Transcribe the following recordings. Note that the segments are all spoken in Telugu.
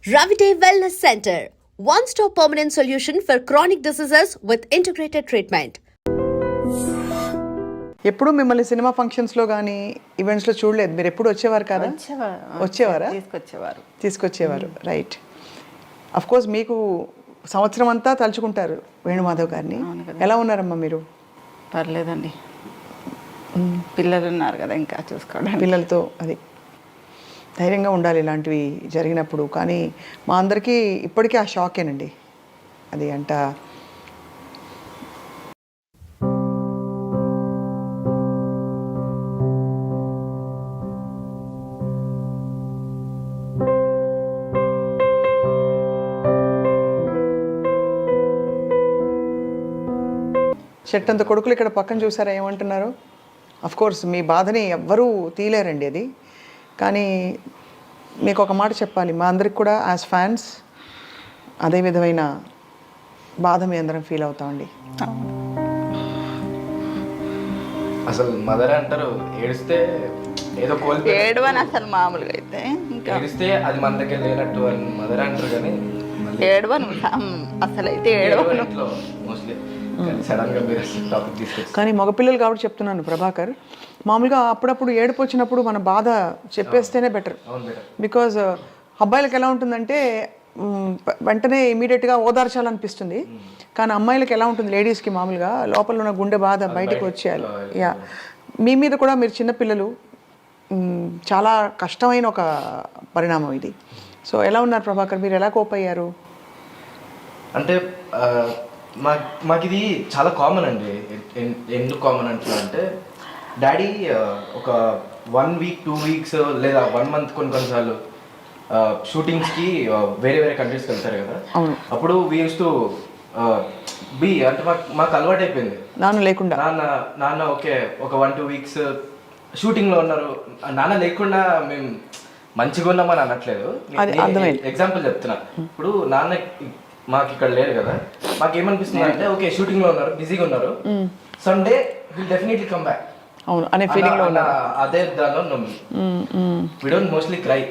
Ravite Wellness Center, one-stop permanent solution for chronic diseases with integrated treatment. ఎప్పుడు మిమ్మల్ని సినిమా ఫంక్షన్స్లో కానీ ఈవెంట్స్లో చూడలేదు. మీరు ఎప్పుడు వచ్చేవారు కదా? వచ్చేవారా? తీసుకొచ్చేవారు. రైట్. అఫ్ కోర్స్ మీకు సంవత్సరం అంతా తలుచుకుంటారు వేణుమాధవ్ గారిని. ఎలా ఉన్నారమ్మా మీరు? పర్లేదండి, పిల్లలు ఉన్నారు కదా ఇంకా చూసుకోవడానికి. పిల్లలతో అది ధైర్యంగా ఉండాలి ఇలాంటివి జరిగినప్పుడు. కానీ మా అందరికీ ఇప్పటికీ ఆ షాకేనండి అది అంట. చెట్టంత కొడుకులు ఇక్కడ పక్కన చూసారా ఏమంటున్నారు? కోర్స్ మీ బాధని ఎవ్వరూ తీయలేరండి అది. కానీ మీకు ఒక మాట చెప్పాలి, మా అందరికి కూడా యాజ్ ఫ్యాన్స్ అదే విధమైన బాధ మీ అందరం ఫీల్ అవుతామండి. అసలు మదర్ అంటారు ఏడిస్తే ఏదో కోల్పోయి ఏడవని అసలు మామూలుగా అయితే ఇంకా ఏడిస్తే అది మన దగ్గర లేనట్టు అని మదర్ అంటారు. కానీ ఏడవను అసలు అయితే ఏడవను మోస్ట్లీ. సడన్ గా మీరు టాపిక్ తీసుకొచ్చి కానీ మగపిల్లలు కాబట్టి చెప్తున్నాను ప్రభాకర్, మామూలుగా అప్పుడప్పుడు ఏడుపు వచ్చినప్పుడు మన బాధ చెప్పేస్తేనే బెటర్. బికాజ్ అబ్బాయిలకు ఎలా ఉంటుందంటే వెంటనే ఇమీడియట్గా ఓదార్చాలనిపిస్తుంది. కానీ అమ్మాయిలకు ఎలా ఉంటుంది, లేడీస్కి మామూలుగా లోపల ఉన్న గుండె బాధ బయటకు వచ్చేయాలి. యా, మీ మీద కూడా మీరు చిన్నపిల్లలు, చాలా కష్టమైన ఒక పరిణామం ఇది. సో ఎలా ఉన్నారు ప్రభాకర్, మీరు ఎలా కోప్ అయ్యారు? అంటే మాకు ఇది చాలా కామన్ అండి. ఎందుకు కామన్ అంటే డాడీ ఒక 1 వీక్ 2 వీక్స్ లేదా 1 మంత్ కొన్నిసార్లు షూటింగ్స్కి వేరే కంట్రీస్కి వెళ్తారు కదా. అప్పుడు వీ యూస్ టు బి అంటే మాకు అలవాటు అయిపోయింది. నాన్న లేకుండా నాన్న ఓకే ఒక 1-2 వీక్స్ షూటింగ్లో ఉన్నారు, నాన్న లేకుండా మేము మంచిగా ఉన్నామని అనట్లేదు. ఎగ్జాంపుల్ చెప్తున్నా. ఇప్పుడు నాన్న మాకు ఇక్కడ లేరు కదా, మాకు ఏమనిపిస్తుంది అంటే ఓకే షూటింగ్లో ఉన్నారు, బిజీగా ఉన్నారు, Sunday will definitely come back అనే ఫీలింగ్ లో ఉన్నారు. అదే దానిలో ఉన్నాం. We don't mostly cry.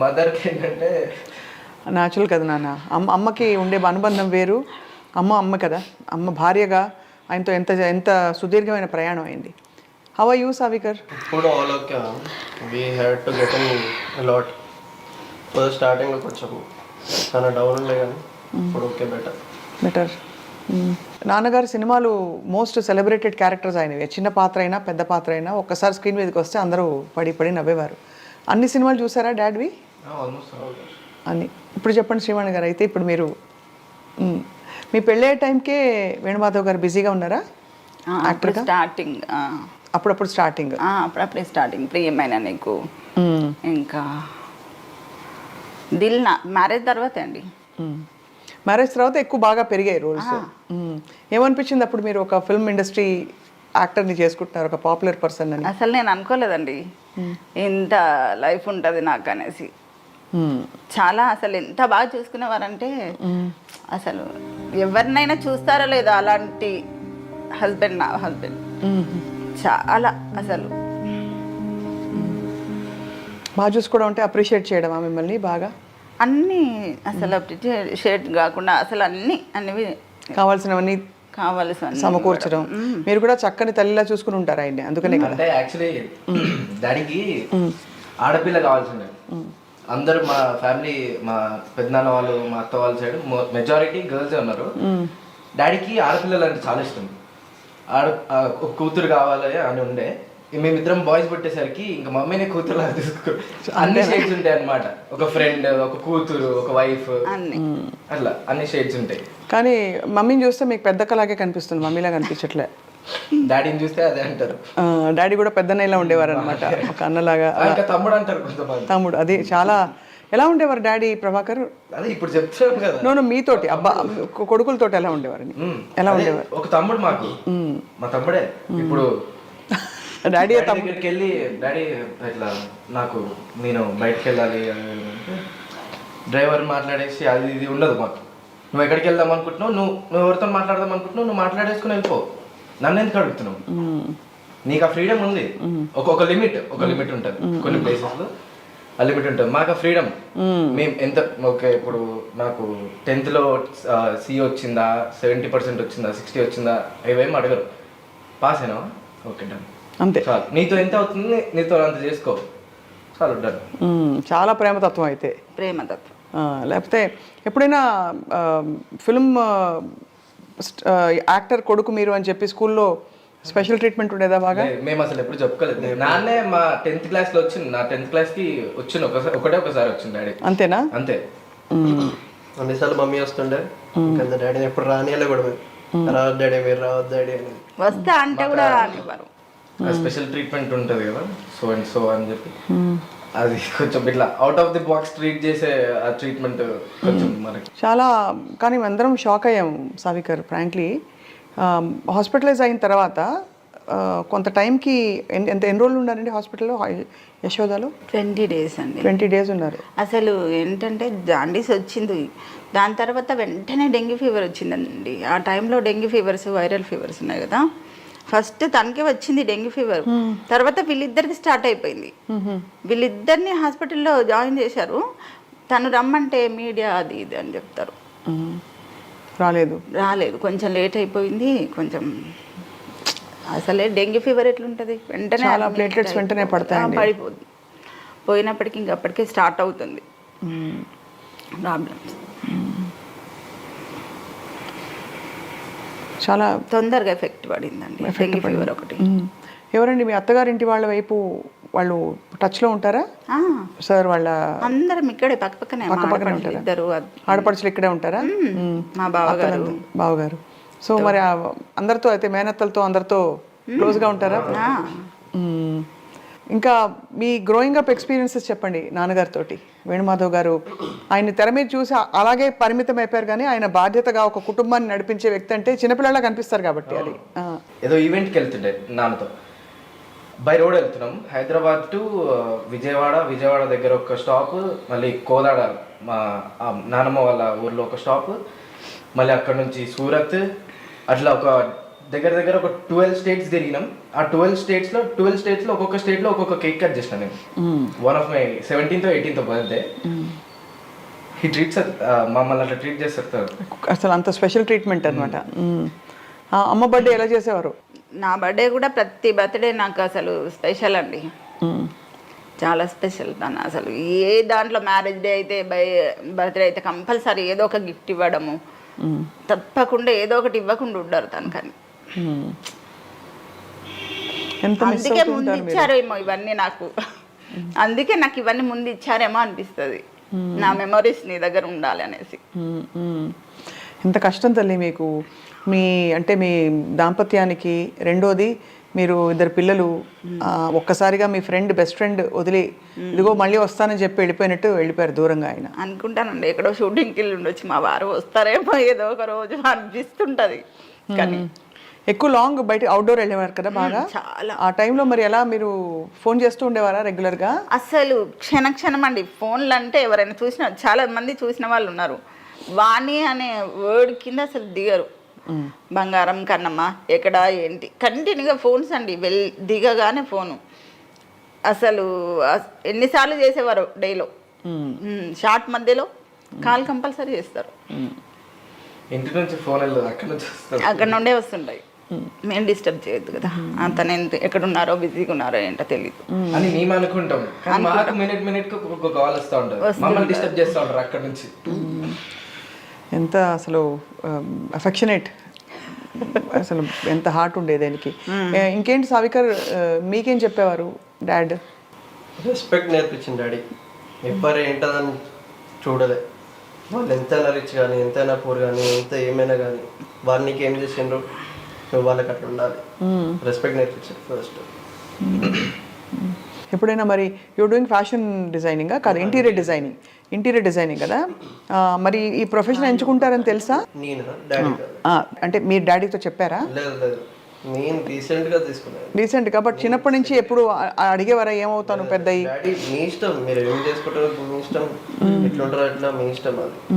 మదర్కి ఏంటంటే న్యాచురల్ కదా నాన్న. అమ్మకి ఉండే అనుబంధం వేరు. అమ్మ కదా, అమ్మ భార్యగా ఆయనతో ఎంత సుదీర్ఘమైన ప్రయాణం అయింది. How are you Savikar? ఇప్పుడు okay we had to get in a lot. First స్టార్టింగ్లో కొంచెం చాలా డౌన్ ఉండే కానీ ఇప్పుడు ఓకే బెటర్. నాన్నగారు సినిమాలు మోస్ట్ సెలబ్రేటెడ్ క్యారెక్టర్స్ అయినవి. చిన్న పాత్ర అయినా పెద్ద పాత్ర అయినా ఒక్కసారి స్క్రీన్ మీదకి వస్తే అందరూ పడి నవ్వేవారు. అన్ని సినిమాలు చూసారా డాడ్వి? అన్ని. ఇప్పుడు చెప్పండి శ్రీవాణి గారు, అయితే ఇప్పుడు మీరు మీ పెళ్ళే టైంకే వేణుమాధవ్ గారు బిజీగా ఉన్నారా యాక్టర్గా? స్టార్టింగ్ అప్పుడప్పుడు స్టార్టింగ్ ప్రియమైన నీకు, ఇంకా దిల్ నా మ్యారేజ్ తర్వాత అండి. మ్యారేజ్ తర్వాత ఎక్కువ బాగా పెరిగాయి రోల్స్. ఏమనిపించింది అప్పుడు మీరు ఒక ఫిల్మ్ ఇండస్ట్రీ యాక్టర్ని చేసుకుంటున్నారు, ఒక పాపులర్ పర్సన్ అని? అసలు నేను అనుకోలేదండి ఇంత లైఫ్ ఉంటుంది నాకు అనేసి. చాలా అసలు ఎంత బాగా చూసుకునేవారంటే అసలు ఎవరినైనా చూస్తారో లేదో అలాంటి హస్బెండ్, నా హస్బెండ్ చాలా అసలు బాగా చూసుకోవడం అంటే అప్రిషియేట్ చేయడమా మిమ్మల్ని బాగా? అన్నీ అసలు అప్రిషియేట్ కాకుండా అసలు అన్నీ కావాల్సినవన్నీ సమకూర్చడం. మీరు కూడా చక్కని తల్లిలా చూసుకుని ఉంటారు ఆయన్ని, అందుకనే కదా. అంటే యాక్చువల్లీ డాడీకి ఆడపిల్ల కావాల్సిందే. అందరూ మా ఫ్యామిలీ, మా పెద్దనాన్న వాళ్ళు, మా అత్త వాళ్ళ సైడ్ మెజారిటీ గర్ల్సే ఉన్నారు. డాడీకి ఆడపిల్లలు అంటే చాలా ఇష్టం. ఒక కూతురు కావాలి అని ఉండే. మేమిద్దరం బాయ్స్ పుట్టేసరికి ఇంకా మమ్మీనే కూతురు తీసుకో అన్ని షేడ్స్ ఉంటాయి అన్నమాట. ఒక ఫ్రెండ్, ఒక కూతురు, ఒక వైఫ్, అట్లా అన్ని షేడ్స్ ఉంటాయి. కానీ మమ్మీని చూస్తే మీకు పెద్దక్కలాగే కనిపిస్తుంది, మమ్మీలా కనిపించట్లే. డాడీని చూస్తే అదే అంటారు. డాడీ కూడా పెద్దన్నయ్యలా ఉండేవారు అనమాట, ఒక అన్నలాగా. తమ్ముడు అంటారు కొంతమంది. తమ్ముడు, అది చాలా. ఎలా ఉండేవారు డాడీ ప్రభాకర్? అదే ఇప్పుడు చెప్తాను కదా. నో మీతోటి కొడుకులతోటి ఎలా ఉండేవారు? ఎలా ఉండేవారు? ఒక తమ్ముడు మాకు, మా తమ్ముడే. ఇప్పుడు డాడీ దగ్గరికి వెళ్ళి డాడీ ఇట్లా నాకు నేను బయటకు వెళ్ళాలి డ్రైవర్ మాట్లాడేసి అది ఇది ఉండదు మాకు. నువ్వు ఎక్కడికి వెళ్దాం అనుకుంటున్నావు, నువ్వు ఎవరితో మాట్లాడదాం అనుకుంటున్నావు, నువ్వు మాట్లాడేసుకుని వెళ్ళిపో, నన్ను ఎందుకు అడుగుతున్నావు? నీకు ఆ ఫ్రీడమ్ ఉంది. ఒక లిమిట్ ఉంటుంది కొన్ని ప్లేసెస్లో. లిమిట్ ఉంటుంది. మాకు ఫ్రీడమ్. మేము ఎంత ఓకే, ఇప్పుడు నాకు 10th సి వచ్చిందా, 70% వచ్చిందా, 60 వచ్చిందా, ఇవేం అడగరు. పాస్ అయినా ఓకే డన్, అంతే. చాలు. నీతో ఎంత అవుతుంది, నీతో అంత చేసుకో, చాలు డన్. చాలా ప్రేమతత్వం అయితే. ప్రేమతత్వం. లేకపోతే ఎప్పుడైనా ఫిల్మ్ యాక్టర్ కొడుకు మీరు అని చెప్పి స్కూల్లో స్పెషల్ ట్రీట్మెంట్ ఉండేదా బాగా? మేము అసలు ఎప్పుడు చెప్పుకోలేదు. నాన్నే మా 10th క్లాస్లో వచ్చింది, నా 10th క్లాస్కి వచ్చింది ఒకసారి వచ్చింది డాడీ. అంతేనా? అంతే. అన్నిసార్లు మమ్మీ వస్తుండే, ఇంకా డాడీని ఎప్పుడు రానియాలి కూడా మేము, రావద్దు డాడీ మీరు రావద్దు డాడీ అని. వస్తా అంటే కూడా రానివ్వరు. స్పెషల్ ట్రీట్మెంట్ ఉంటుంది కదా, సో అండ్ సో అని చెప్పి అది కొంచెం ఇట్లా out of the box treat చేసే ఆ ట్రీట్మెంట్ కొంచెం మనకి చాలా. కానీ అందరం షాక్ అయ్యాం సావికర్ ఫ్రాంక్లీ. హాస్పిటలైజ్ అయిన తర్వాత కొంత టైంకి ఎన్ని రోజులు ఉన్నారండి హాస్పిటల్లో యశోదాలో? 20 days అండి. 20 days ఉన్నారు. అసలు ఏంటంటే జాండీస్ వచ్చింది, దాని తర్వాత వెంటనే డెంగ్యూ ఫీవర్ వచ్చిందండి. ఆ టైంలో డెంగ్యూ ఫీవర్స్, వైరల్ ఫీవర్స్ ఉన్నాయి కదా. ఫస్ట్ తనకే వచ్చింది డెంగ్యూ ఫీవర్, తర్వాత వీళ్ళిద్దరికి స్టార్ట్ అయిపోయింది. వీళ్ళిద్దరిని హాస్పిటల్లో జాయిన్ చేశారు. తను రమ్మంటే మీడియా అది ఇది అని చెప్తారు. రాలేదు, కొంచెం లేట్ అయిపోయింది. కొంచెం అసలే డెంగ్యూ ఫీవర్ ఎట్లుంటుంది, వెంటనే ప్లేట్లెట్స్ వెంటనే పడిపోతుంది. పోయినప్పటికీ ఇంకా అప్పటికే స్టార్ట్ అవుతుంది ప్రాబ్లమ్స్. చాలా తొందరగా ఎఫెక్ట్ పడిందండి డెంగ్యూ ఫీవర్ ఒకటి. ఎవరండి మీ అత్తగారింటి వాళ్ళ వైపు వాళ్ళు టచ్లో ఉంటారా సార్? వాళ్ళ అందరం ఇక్కడే పక్కపక్కనే ఉంటారు. ఇద్దరు ఆడపడుచులు ఇక్కడే ఉంటారా? మా బావగారు. సో మరి అందరితో అయితే మేనత్తలతో అందరితో క్లోజ్గా ఉంటారా? ఇంకా మీ గ్రోయింగ్ అప్ ఎక్స్పీరియన్సెస్ చెప్పండి నాన్నగారితో. వేణుమాధవ్ గారు ఆయన తెర మీద చూసి అలాగే పరిమితం అయిపోయారు, కానీ ఆయన బాధ్యతగా ఒక కుటుంబాన్ని నడిపించే వ్యక్తి అంటే చిన్నపిల్లలా కనిపిస్తారు కాబట్టి. అది ఏదో ఈవెంట్కి వెళ్తుండే నాన్నతో, బై రోడ్ వెళ్తున్నాం, హైదరాబాద్ టు విజయవాడ దగ్గర ఒక స్టాప్, మళ్ళీ కోదాడ మా నానమ్మ వాళ్ళ ఊర్లో ఒక స్టాప్, మళ్ళీ అక్కడ నుంచి సూరత్, అట్లా ఒక దగ్గర ఒక 12 states తిరిగినాం. ఆ 12 స్టేట్స్లో ఒక్కొక్క స్టేట్లో ఒక్కొక్క కేక్ కట్ చేసిన నేను. One of my 17th or 18th birthday. He treats మమ్మల్ని అట్లా ట్రీట్ చేస్తారు. అసలు అంత స్పెషల్ ట్రీట్మెంట్ అనమాట. అమ్మ బర్త్డే ఎలా చేసేవారు? నా బర్త్డే కూడా ప్రతి బర్త్డే నాకు అసలు స్పెషల్ అండి, చాలా స్పెషల్. తను అసలు ఏ దాంట్లో మ్యారేజ్ డే అయితే, బర్త్డే అయితే కంపల్సరీ ఏదో ఒక గిఫ్ట్ ఇవ్వడము, తప్పకుండా ఏదో ఒకటి ఇవ్వకుండా ఉండరు తను. కానీ అందుకే ముందు ఇచ్చారేమో ఇవన్నీ నాకు, అందుకే నాకు ఇవన్నీ ముందు ఇచ్చారేమో అనిపిస్తుంది. నా మెమరీస్ నీ దగ్గర ఉండాలి అనేసి. ఎంత కష్టం తల్లి మీకు, మీ దాంపత్యానికి. రెండోది మీరు ఇద్దరు పిల్లలు, ఒక్కసారిగా మీ బెస్ట్ ఫ్రెండ్ వదిలి ఇదిగో మళ్ళీ వస్తానని చెప్పి వెళ్ళిపోయారు దూరంగా. ఆయన అనుకుంటానండి ఎక్కడో షూటింగ్కి వెళ్ళి ఉండొచ్చు, మా వారు వస్తారేమో ఏదో ఒక రోజు అనిపిస్తుంటది. కానీ ఎక్కువ లాంగ్ బయట అవుట్డోర్ వెళ్ళేవారు కదా బాగా. చాలా. ఆ టైంలో మరి ఎలా మీరు ఫోన్ చేస్తూ ఉండేవారా రెగ్యులర్గా? అసలు క్షణం అండి. ఫోన్లు అంటే ఎవరైనా చాలా మంది చూసిన వాళ్ళు ఉన్నారు. వాణి అనే వర్డ్ కింద అసలు దిగరు. బంగారం కన్నమ్మ ఎక్కడ ఏంటి కంటిన్యూగా ఫోన్స్ అండి. దిగగానే ఫోను. అసలు ఎన్నిసార్లు చేసేవారు డేలో, షార్ట్ మధ్యలో కాల్ కంపల్సరీ చేస్తారు. ఇంటి నుంచి ఫోన్ అక్కడ నుండే వస్తుంటాయి. మేము డిస్టర్బ్ చేయొద్దు కదా, తను ఎక్కడున్నారో బిజీగా ఉన్నారో ఏంటో తెలియదు అని మేము అనుకుంటాం. మాకు మినిట్ ఒక కాల్ వస్తూ ఉంటుంది, మమ్మల్ని డిస్టర్బ్ చేస్తూ ఉంటారు అక్కడ నుంచి. ఎంత అసలు అఫెక్షనేట్, అసలు ఎంత హార్ట్ ఉండేది దానికి. ఇంకేంటి సావికర్, మీకేం చెప్పేవారు డాడ్? రెస్పెక్ట్ నేర్పించింది డాడీ. ఎవరు ఏంటదని చూడలే, వాళ్ళు ఎంతైనా రిచ్ కానీ ఎంతైనా పూర్ కానీ ఎంత ఏమైనా కానీ వాళ్ళు నీకు ఏం చేసిండ్రు నువ్వు వాళ్ళకి అట్లా ఉండాలి. రెస్పెక్ట్ నేర్పించారు ఫస్ట్. ఎప్పుడైనా మరి యూర్ డూయింగ్ ఫ్యాషన్ డిజైనింగ్ కాదు, ఇంటీరియర్ డిజైనింగ్ కదా, మరి ఈ ప్రొఫెషన్ ఎంచుకుంటారని తెలుసా? నేను డాడీ అంటే మీరు డాడీతో చెప్పారా? లేదు, నేను రీసెంట్గా తీసుకున్నాను. రీసెంట్గా, బట్ చిన్నప్పటి నుంచి ఎప్పుడు అడిగేవారా ఏమవుతాను పెద్ద? డాడీ మీ ఇష్టం, మీరు ఏం చేసుకుంటారో మీ ఇష్టం, ఎట్లుంటారో అట్లా మీ ఇష్టం అది.